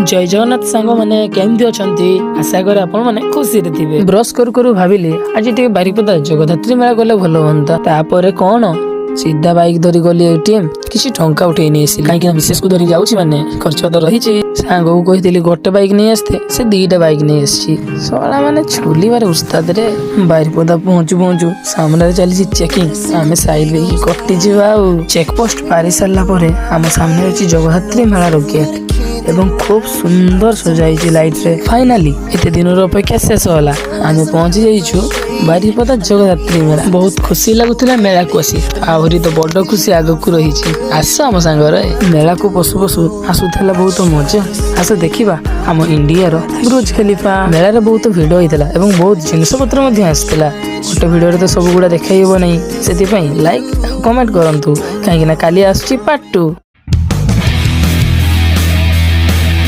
जय जगन्नाथ सांग मैंने केमती अच्छा आशा करे आपण मैंने खुशी थे ब्रश करू भाविली आज टे बारिपदा जगदात्री मेला गले भल हाँ तापर कौन सीधा बाइक धरी गली एटीएम किसी टंका उठे नहीं कहीं विशेष को धरी जाऊँ मैंने खर्च तो रही सांग को कही गोटे बाइक नहीं आसते से दीटा बाइक नहीं आसी सला मैंने छुलिबार उस्ताद रे बारिपदा पहुंचू पहुंचू सामने चली चेकिंग आम साइड कटि चेक पोस्ट पारी सारा आम सामने अच्छी जगदात्री मेला गेट एवं खूब सुंदर सजाई लाइट रे फाइनाली एते दिन अपेक्षा शेष होला आम पहुंची जाइछु बारिपदा जगदात्री मेला बहुत खुशी लगुला मेला को आसी आहरी तो बड़ खुशी आगक रही आस आम सांगरे मेला को पशु पशु आसुला बहुत मजा आस देखा आम इंडिया बुर्ज खलीफा मेला रे बहुत भिड़ होता एवं बहुत जिनस पत्र आसाला गोटे भिडियो तो सब गुड़ा देखा नहीं से लाइक कमेंट करूँ कहीं काली आसुची पार्ट 2।